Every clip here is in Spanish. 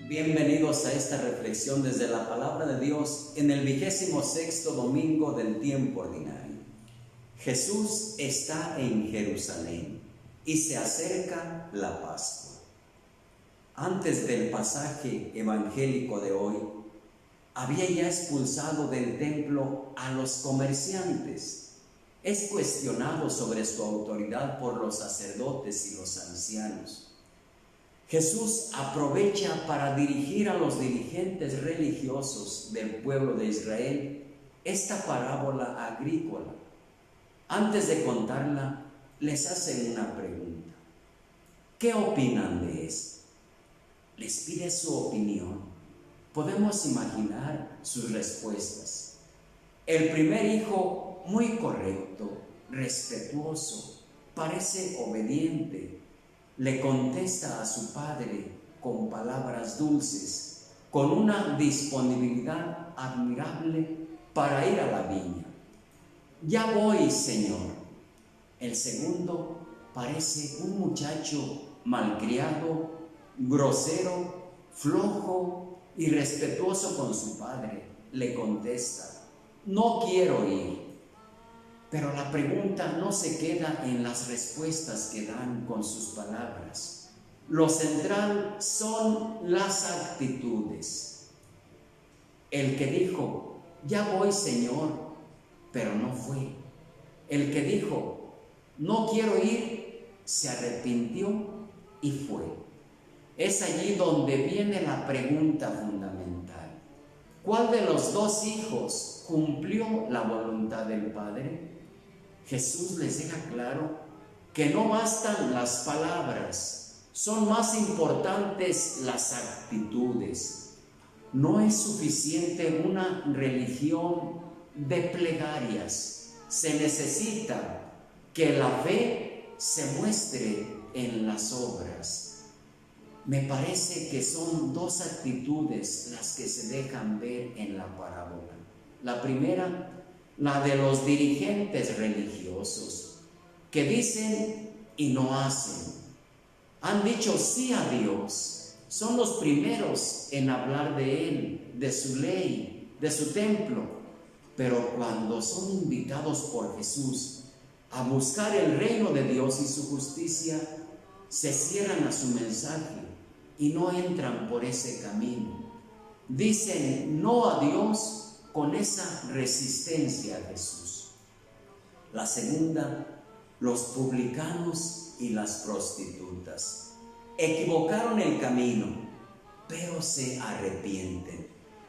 Bienvenidos a esta reflexión desde la palabra de Dios en el 26º domingo del tiempo ordinario. Jesús está en Jerusalén y se acerca la Pascua. Antes del pasaje evangélico de hoy, había ya expulsado del templo a los comerciantes. Es cuestionado sobre su autoridad por los sacerdotes y los ancianos. Jesús aprovecha para dirigir a los dirigentes religiosos del pueblo de Israel esta parábola agrícola. Antes de contarla, les hacen una pregunta. ¿Qué opinan de esto? Les pide su opinión. Podemos imaginar sus respuestas. El primer hijo, muy correcto, respetuoso, parece obediente. Le contesta a su padre con palabras dulces, con una disponibilidad admirable para ir a la viña. Ya voy, Señor. El segundo parece un muchacho malcriado, grosero, flojo, irrespetuoso con su padre. Le contesta, no quiero ir. Pero la pregunta no se queda en las respuestas que dan con sus palabras. Lo central son las actitudes. El que dijo, ya voy, Señor, pero no fue. El que dijo, no quiero ir, se arrepintió y fue. Es allí donde viene la pregunta fundamental. ¿Cuál de los dos hijos cumplió la voluntad del Padre? Jesús les deja claro que no bastan las palabras, son más importantes las actitudes. No es suficiente una religión de plegarias, se necesita que la fe se muestre en las obras. Me parece que son dos actitudes las que se dejan ver en la parábola. La primera, la de los dirigentes religiosos, que dicen y no hacen. Han dicho sí a Dios, son los primeros en hablar de Él, de su ley, de su templo, pero cuando son invitados por Jesús a buscar el reino de Dios y su justicia, se cierran a su mensaje y no entran por ese camino. Dicen no a Dios con esa resistencia a Jesús. La segunda, los publicanos y las prostitutas. Equivocaron el camino, pero se arrepienten.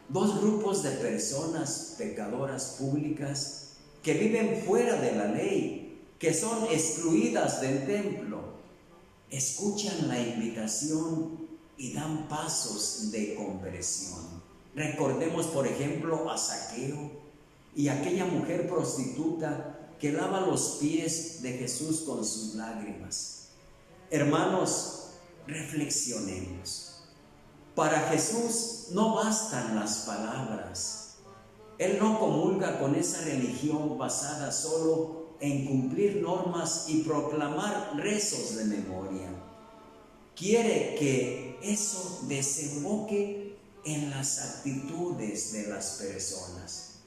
Dos grupos de personas pecadoras públicas que viven fuera de la ley, que son excluidas del templo, escuchan la invitación y dan pasos de conversión. Recordemos, por ejemplo, a Zaqueo y aquella mujer prostituta que lava los pies de Jesús con sus lágrimas. Hermanos, reflexionemos. Para Jesús no bastan las palabras. Él no comulga con esa religión basada solo en cumplir normas y proclamar rezos de memoria. Quiere que eso desemboque en las actitudes de las personas.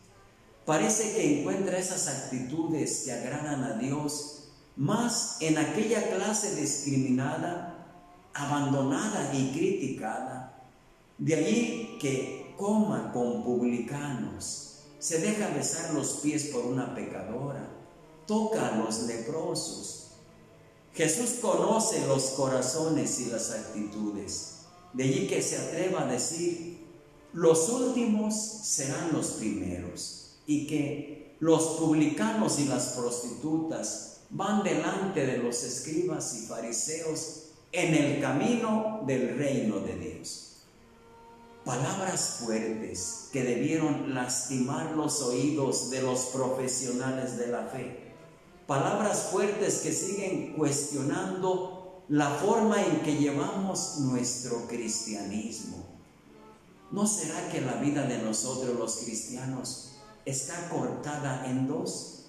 Parece que encuentra esas actitudes que agradan a Dios más en aquella clase discriminada, abandonada y criticada. De allí que coma con publicanos, se deja besar los pies por una pecadora, toca a los leprosos. Jesús conoce los corazones y las actitudes. De allí que se atreva a decir, los últimos serán los primeros, y que los publicanos y las prostitutas van delante de los escribas y fariseos en el camino del reino de Dios. Palabras fuertes que debieron lastimar los oídos de los profesionales de la fe. Palabras fuertes que siguen cuestionando la forma en que llevamos nuestro cristianismo. ¿No será que la vida de nosotros los cristianos está cortada en dos?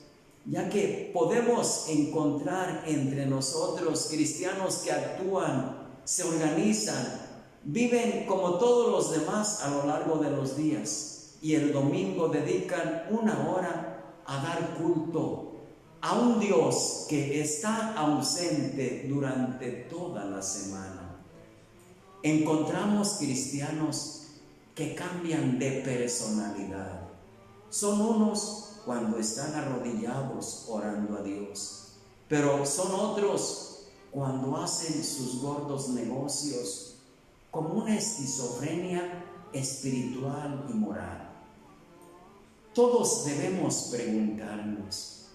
ya que podemos encontrar entre nosotros cristianos que actúan, se organizan, viven como todos los demás a lo largo de los días y el domingo dedican 1 hora a dar culto a un Dios que está ausente durante toda la semana. Encontramos cristianos que cambian de personalidad. Son unos cuando están arrodillados orando a Dios, pero son otros cuando hacen sus gordos negocios, como una esquizofrenia espiritual y moral. Todos debemos preguntarnos,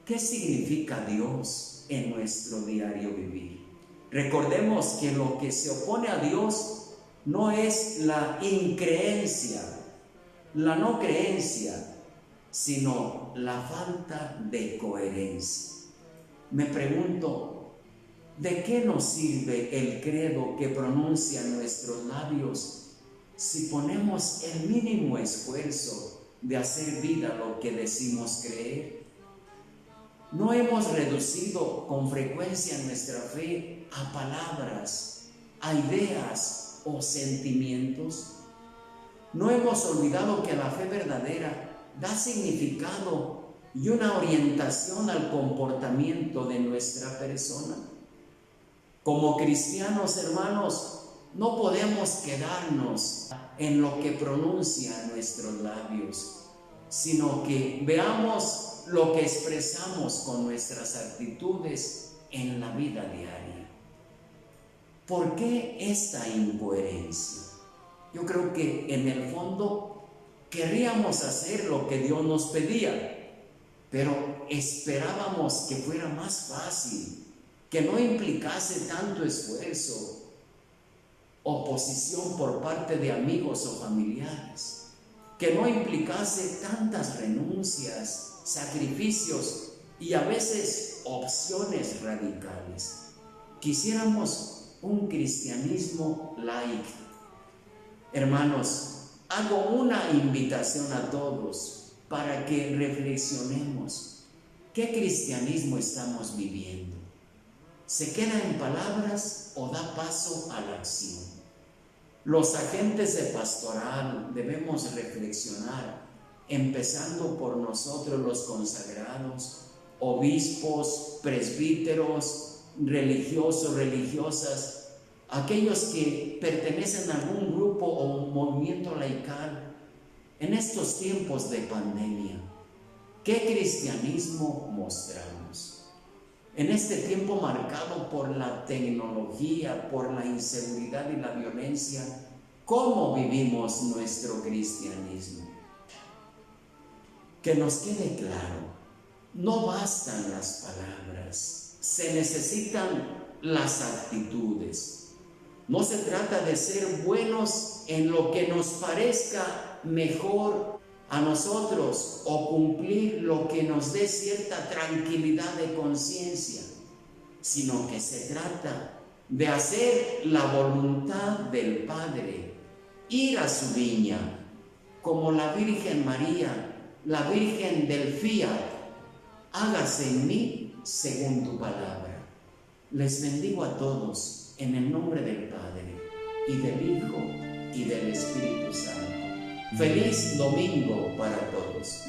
¿qué significa Dios en nuestro diario vivir? Recordemos que lo que se opone a Dios no es la increencia, la no creencia, sino la falta de coherencia. Me pregunto, ¿de qué nos sirve el credo que pronuncian nuestros labios si ponemos el mínimo esfuerzo de hacer vida lo que decimos creer? ¿No hemos reducido con frecuencia nuestra fe a palabras, a ideas o sentimientos? ¿No hemos olvidado que la fe verdadera da significado y una orientación al comportamiento de nuestra persona? Como cristianos, hermanos, no podemos quedarnos en lo que pronuncian nuestros labios, sino que veamos lo que expresamos con nuestras actitudes en la vida diaria. ¿Por qué esta incoherencia? Yo creo que en el fondo querríamos hacer lo que Dios nos pedía, pero esperábamos que fuera más fácil, que no implicase tanto esfuerzo, oposición por parte de amigos o familiares, que no implicase tantas renuncias, sacrificios y a veces opciones radicales. Quisiéramos un cristianismo laico. Hermanos, hago una invitación a todos para que reflexionemos. ¿Qué cristianismo estamos viviendo? ¿Se queda en palabras o da paso a la acción? Los agentes de pastoral debemos reflexionar, empezando por nosotros los consagrados, obispos, presbíteros, religiosos, religiosas, aquellos que pertenecen a algún grupo o movimiento laical. En estos tiempos de pandemia, ¿qué cristianismo mostramos? En este tiempo marcado por la tecnología, por la inseguridad y la violencia, ¿cómo vivimos nuestro cristianismo? Que nos quede claro, no bastan las palabras, se necesitan las actitudes. No se trata de ser buenos en lo que nos parezca mejor a nosotros o cumplir lo que nos dé cierta tranquilidad de conciencia, sino que se trata de hacer la voluntad del Padre, ir a su viña, como la Virgen María, la Virgen del Fiat. Hágase en mí según tu palabra. Les bendigo a todos en el nombre del Padre, y del Hijo, y del Espíritu Santo. Feliz domingo para todos.